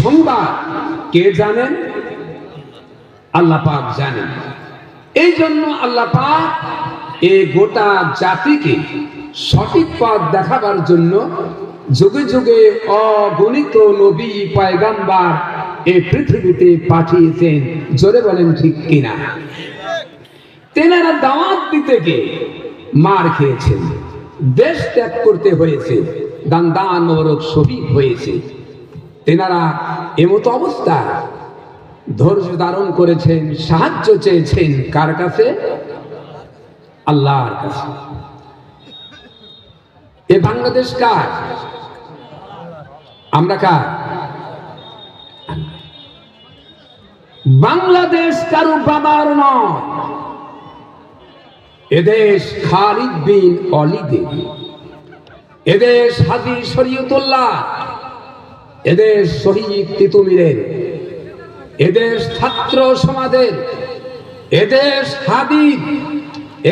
সংবাদ কে জানেন? আল্লাহ পাক জানেন। এই জন্য আল্লাহ পাক এই গোটা জাতিকে সঠিক পথ দেখাবার জন্য যুগে যুগে অগণিত নবী পয়গম্বর এই পৃথিবীতে পাঠিয়েছেন। জোরে বলেন ঠিক কিনা? তেনারা দাওয়াত দিতে গিয়ে মার খেয়েছেন, দেশ ত্যাগ করতে হয়েছে, দান মোবারক শহীদ হয়েছে। তেনারা এমতো অবস্থা ধৈর্য ধারণ করেছেন, সাহায্য চেয়েছেন কার কাছে? আল্লাহর কাছে। এ বাংলাদেশ কার? আমরা কার? বাংলাদেশ কারো বাবার নয়। এদেশ খালিদ বিন ওয়ালিদের, এদেশ হাজী শরীয়তুল্লাহ, এদেশ শহীদ তিতুমীরের, এদেশ ছাত্র সমাজের, এদেশ হাবিব,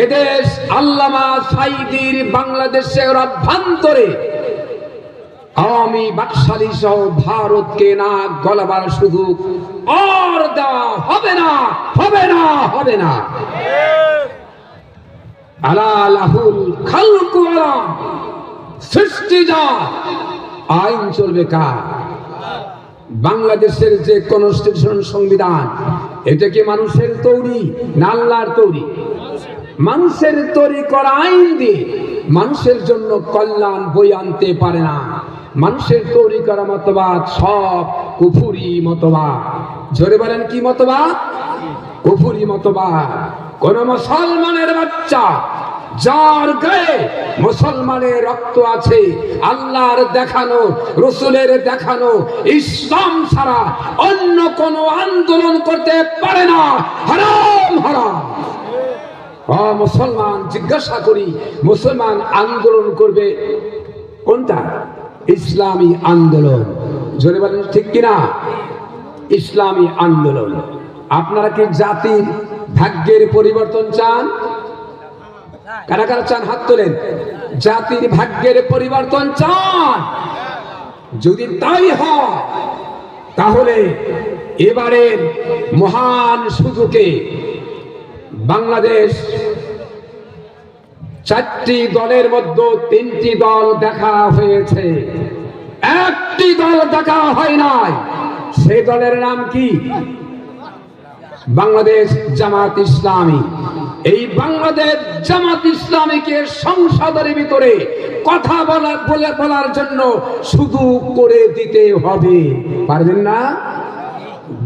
এদেশ আল্লামা সাঈদীর বাংলাদেশের অভ্যন্তরে আওয়ামী বাকশালী সহ ভারতকে না গলাবার সুযোগ আর দেওয়া হবে না, হবে না, হবে না। আলা লাহুল খালকু ওয়ালা, সৃষ্টি যা, আইন চলবে কার? বাংলাদেশের যে কনস্টিটিউশন সংবিধান, এটা কি মানুষের তৈরি না আল্লাহর তৈরি? মানুষের তৈরি করা আইন দিয়ে মানুষের জন্য কল্যাণ বই আনতে পারে না। মানুষের তৈরি করা মতবাদ সব কুফরি মতবাদ। জোরে বলেন কি মতবাদ? কুফরি মতবাদ। কোন মুসলমানের বাচ্চা যার গায়ে মুসলমানের রক্ত আছে, আল্লাহর দেখানো রসুলের দেখানো ইসলাম ছাড়া অন্য কোন আন্দোলন করতে পারে না। হারাম, হারাম। মুসলমান জিজ্ঞাসা করি, মুসলমান আন্দোলন করবে কোনটা? ইসলামী আন্দোলন। জোরে বলেন ঠিক কিনা? ইসলামী আন্দোলন। আপনারা কি জাতির ভাগ্যের পরিবর্তন চান? কারা কারা চান? হাত তোলেন। জাতির ভাগ্যের পরিবর্তন চান? যদি তাই হয় তাহলে এবারের মহান সুযোগে বাংলাদেশ চারটি দলের মধ্যে তিনটি দল দেখা হয়েছে, একটি দল দেখা হয় নাই। সেই দলের নাম কি? বাংলাদেশ জামাত ইসলামী। এই বাংলাদেশ জামাত ইসলামীকে সংসদের ভিতরে কথা বলার জন্য শুধু করে দিতে হবে। পারবেন না?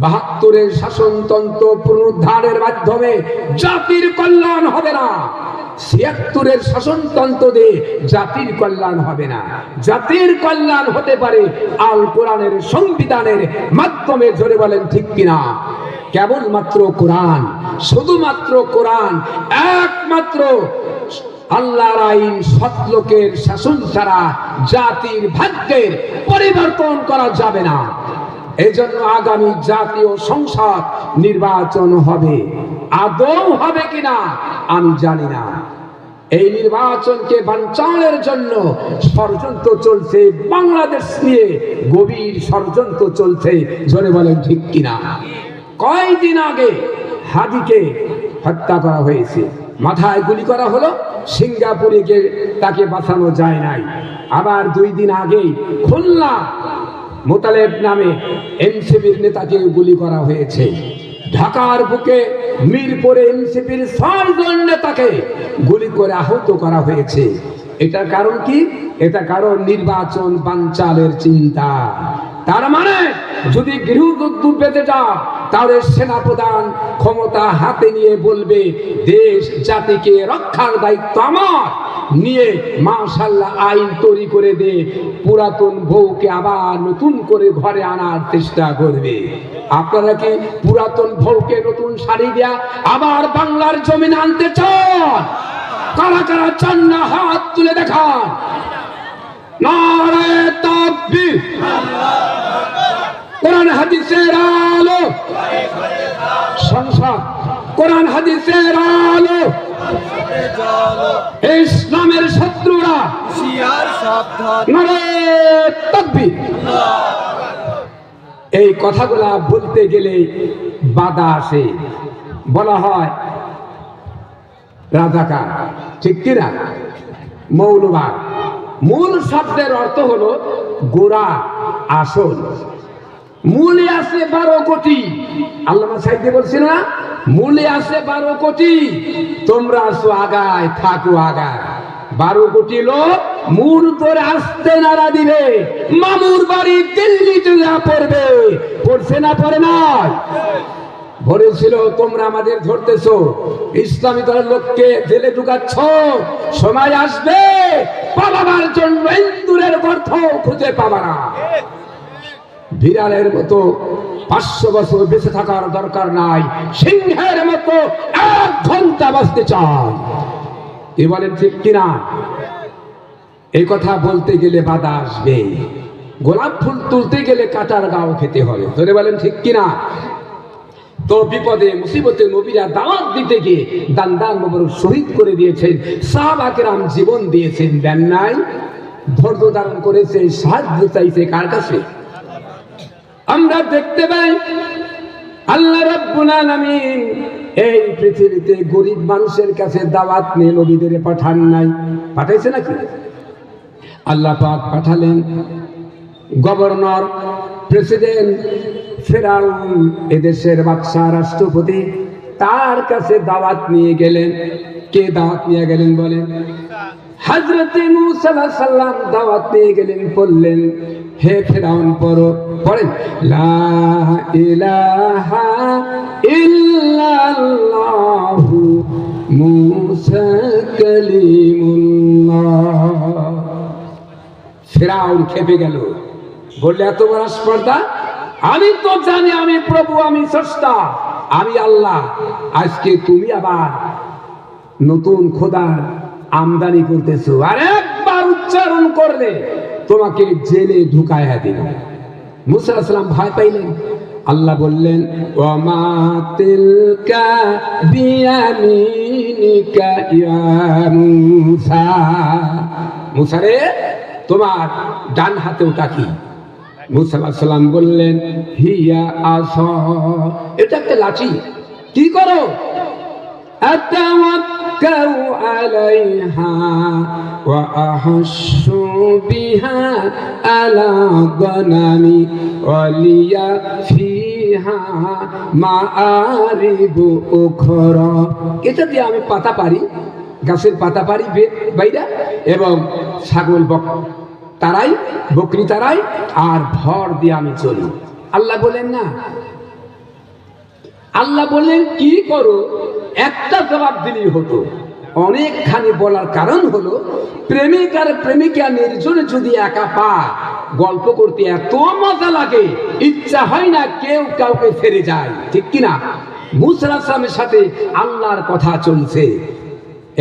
৭২-এর শাসনতন্ত্র পুনরুদ্ধারের মাধ্যমে জাতির কল্যাণ হবে না। ৭৬-এর শাসনতন্ত্র দিয়ে জাতির কল্যাণ হবে না। জাতির কল্যাণ হতে পারে আল কোরআনের সংবিধানের মাধ্যমে। জোরে বলেন ঠিক কিনা? কেবলমাত্র কোরআন, শুধুমাত্র কোরআন, একমাত্র আল্লাহর আইন, সৎলোকের শাসন ছাড়া জাতির ভাগ্যের পরিবর্তন করা যাবে না। এই জন্য আগামী জাতীয় সংসদ নির্বাচন হবে। আদৌ হবে কিনা আমি জানি না। এই নির্বাচনকে বানচালের জন্য ষড়যন্ত্র চলছে, বাংলাদেশ নিয়ে গভীর ষড়যন্ত্র চলছে। জোরে বলেন ঠিক কিনা? কয়েকদিন আগে হাদিকে হত্যা করা হয়েছে, মাথায় গুলি করা হলো, সিঙ্গাপুরে গিয়ে তাকে বাঁচানো যায় নাই। আবার 2 দিন আগেই খুলনা মোতালেব নামে এনসিপির নেতাকে গুলি করা হয়েছে। ঢাকার বুকে মিরপুরে এনসিপির 6 জন নেতাকে গুলি করে আহত করা হয়েছে। এটার কারণ কি? এটা কারণ নির্বাচন বানচালের চিন্তা। তার মানে যদি গৃহযুদ্ধ বেঁধে যায় তাহলে সেনাপ্রধান ক্ষমতা হাতে নিয়ে বলবে দেশ জাতিকে রক্ষার দায়িত্ব আমার, নিয়ে মাশাআল্লাহ আইন তৈরি করে দে, পুরাতন বউকে আবার নতুন করে ঘরে আনার চেষ্টা করবে। আপনারা কি পুরাতন বউকে নতুন শাড়ি দেয়া আবার বাংলার জমিন আনতে চান? কারা কারা চান না হাত তুলে দেখান। নারে তাকবীর। কোরআন হাদিসের আলো, সংসদ কোরআন হাদিসের আলো, ইসলামের শত্রুরা নারে তাকবীর। এই কথাগুলা বলতে গেলে বাধা আসে, বলা হয় রাজাকার, ঠিক কিনা? মৌলবাদ মূল শব্দের অর্থ হলো গোড়া, আসল। মূলে আছে 12 কোটি। আল্লামা সাইদি বলছিল না, মূলে আছে 12 কোটি, তোমরা আসো আগায়, থাকো আগায়। 12 কোটি লোক মূল ধরে আসতে নাড়া দিবে, মামুর বাড়ি দিল্লিতে যা পড়বে, পড়ছে না পড়ে নাই? বলেছিল তোমরা আমাদের ধরতেছো, ইসলামী দলের লোককে জেলে ঢুকাচ্ছ, সময় আসবে পালাবার জন্য ইন্দুরের গর্ত খুঁজে পাবা না। বিড়ালের মতো 500 বছর বেঁচে থাকার দরকার নাই, সিংহের মতো 1 ঘন্টা বাঁচতে চাই। কি বলেন, ঠিক কিনা? এই কথা বলতে গেলে বাধা আসবে, গোলাপ ফুল তুলতে গেলে কাটার গাও খেতে হবে। ধরে বলেন, ঠিক কিনা? তো বিপদে মুসিবতে নবীরা দাওয়াত দিতে গিয়ে দান মোবারক শহীদ করে দিয়েছেন, সাহাবা কেরাম জীবন দিয়েছেন, দেন নাই? ধৈর্য ধারণ করেছে, সাহায্য চাইছে কার কাছে? আমরা দেখতে পাই আল্লাহ রাব্বুল আলামিন এই পৃথিবীতে গরিব মানুষের কাছে দাওয়াত নিয়ে নবীদের পাঠান নাই, পাঠাইছে নাকি? আল্লাহ পাক পাঠালেন গভর্নর, প্রেসিডেন্ট, ফেরাউন, এদেশের বাদশা, রাষ্ট্রপতি, তার কাছে দাওয়াত নিয়ে গেলেন। কে দাওয়াত নিয়ে গেলেন বলেন? হযরত মূসা আলাইহিস সালাম দাওয়াত নিয়ে গেলেন, বললেন হে ফেরাউন পড়েন লা ইলাহা ইল্লাল্লাহু মূসা কালিমুল্লাহ। ফেরাউন খেপে গেল, বললে এত বড় স্পর্ধা? আমি তো জানি আমি প্রভু, আমি স্রষ্টা, আমি আল্লাহ। আজকে তুমি আবার নতুন খোদার আমদানি করতেছো, আর একবার উচ্চারণ করলে তোমাকে জেলে ঢুকায়া দিল। মূসা আলাইহিস সালাম ভয় পাইলেন। আল্লাহ বললেন ওয়ামা তিলকা বিয়ামিনিকা ইয়া মূসা। মূসা রে, তোমার ডান হাতে ওটা কি? মূসা আলাইহিস সালাম বললেন হিয়া আসা, এটা একটা লাঠি। কি করো? আতাওয়াক্কাউ আলাইহা ওয়া আহাসসু বিহা আলা গনামি ওয়া লিয়া ফিহা মাআরিবু উখরা। এটা দিয়ে আমি পাতা পারি, গাছের পাতা পারি বাইরা, এবং ছাগল তারাই, বকরি তারাই, আর ভর দিয়ে আমি চলি। আল্লাহ বলেন না, আল্লাহ বলেন কি করো? একটা জবাব দিলেই হতো। অনেকখানি বলার কারণ হলো প্রেমিক আর প্রেমিকা নির্জনে যদি একা পা, গল্প করতে এত মজা লাগে, ইচ্ছা হয় না কেউ কাউকে ছেড়ে যায়, ঠিক কিনা? মূসা আলাইহিস সালামের সাথে আল্লাহর কথা চলছে,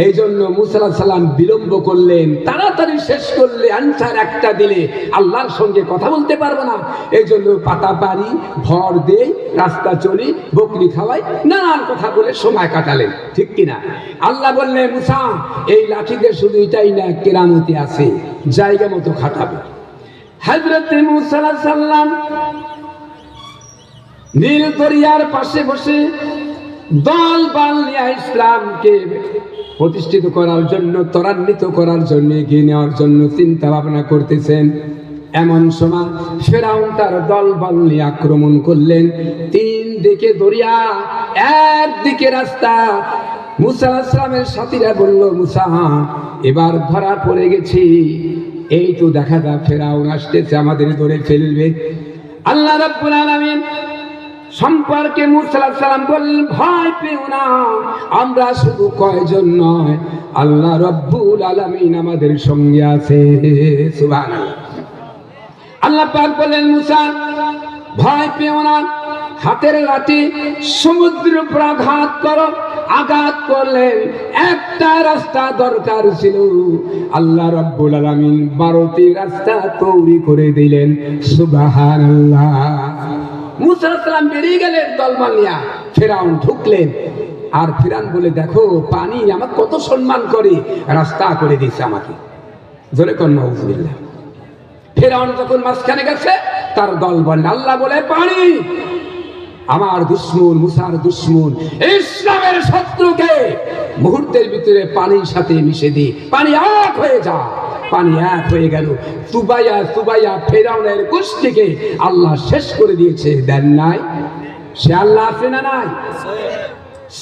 এই জন্য মূসা আলাইহিস সালাম বিলম্ব করলেন। তাড়াতাড়ি শেষ করলে আনসার একটা দিলে আল্লাহর সঙ্গে কথা বলতে পারবো না, এই জন্য পাতা পারি, ভর দেই, রাস্তা চলি, বকরি খাওয়াই, নানান কথা বলে সময় কাটালেন, ঠিক কিনা? আল্লাহ বললেন মূসা, এই লাঠিতে শুধু এটাই না, কেরামতি আছে, জায়গা মতো খাটাবে। হযরত মূসা আলাইহিস সালাম নীল দরিয়ার পাশে বসে দল বল নিয়ে ইসলামকে প্রতিষ্ঠিত করার জন্য, ত্বরান্বিত করার জন্য, এগিয়ে নেওয়ার জন্য চিন্তা ভাবনা করতেছেন। এমন সময় ফেরাউন তার দল বল নিয়ে আক্রমণ করলেন। 3 দিকে দরিয়া, একদিকে রাস্তা। মূসা আলাইহিস সালামের সাথীরা বলল মূসা, এবার ধরা পড়ে গেছি, এই তো দেখা যায় ফেরাউন আসতেছে, আমাদের ধরে ফেলবে। আল্লাহ রাব্বুল আলামিন সম্পর্কে মূসা আলাইহিস সালাম বললেন ভয় পেও না, আমরা শুধু কয়জন নয়, আল্লাহ রাব্বুল আলামিন আমাদের সঙ্গে আছে। সুবহানাল্লাহ। আল্লাহ পাক বললেন মূসা ভয় পেও না, হাতের লাঠি সমুদ্রের উপর আঘাত করো। আঘাত করলেন, একটা রাস্তা দরকার ছিল, আল্লাহ রাব্বুল আলামিন 12টি রাস্তা তৈরি করে দিলেন। সুবহানাল্লাহ। মূসা আলাইহিস সালাম বেরিয়ে গেলেন দলবল নিয়ে, ফেরাউন ঢুকলেন। আর ফিরাউন বলে দেখো পানি আমাকে কত সম্মান করে, রাস্তা করে দিয়েছে আমাকে। জোরে কর নাউজুবিল্লাহ। ফেরাউন যখন মাঝখানে গেছে, তার দল বলেন আল্লাহ বলে পানি আমার দুশ্মন, মুসার দুশ্মন, ইসলামের শত্রুকে মুহূর্তের ভিতরে পানির সাথে মিশে দিয়ে পানি এক হয়ে যায়। পানি এক হয়ে গেল, চুবাইয়া চুবাইয়া ফেরাউনের গোষ্ঠীকে আল্লাহ শেষ করে দিয়েছে। দেন নাই? সে আল্লাহ আছে না নাই?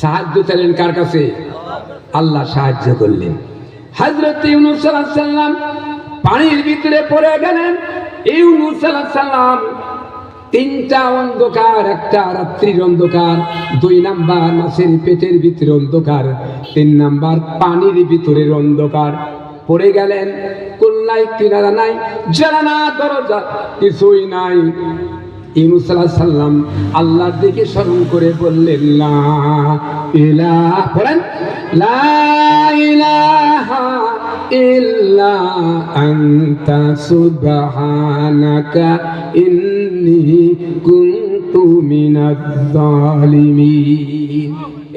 সাহায্য চাইলেন কার কাছে? আল্লাহ সাহায্য করলেন। হযরত ইউনূস আলাইহিস সালাম পানির ভিতরে পড়ে গেলেন। ইউনূস আলাইহিস সালাম তিনটা অন্ধকার, একটা রাত্রির অন্ধকার, 2 নাম্বার মাছের পেটের ভিতরে অন্ধকার, 3 নাম্বার পানির ভিতরের অন্ধকার। পড়ে গেলেন, কোল্লাই কিনারা নাই, জানালা দরজা কিছুই নাই। ইউনূস আলাইহিস সালাম আল্লাহর দিকে স্মরণ করে বললেন লা ইলাহা, পড়েন লা ইলাহা ইল্লা আনতা সুবহানাকা ইন্নী কুনতু মিনাজ জালিমিন।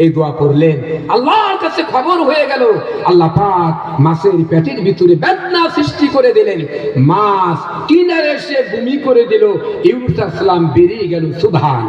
এই দোয়া করলেন, আল্লাহর কাছে খবর হয়ে গেল। আল্লাহ পাক মাছের পেটের ভিতরে বেদনা সৃষ্টি করে দিলেন, মাছ কিনারে এসে বমি করে দিল। ইউনূস আলাইহিস সালাম বেরিয়ে গেল। সুবহান।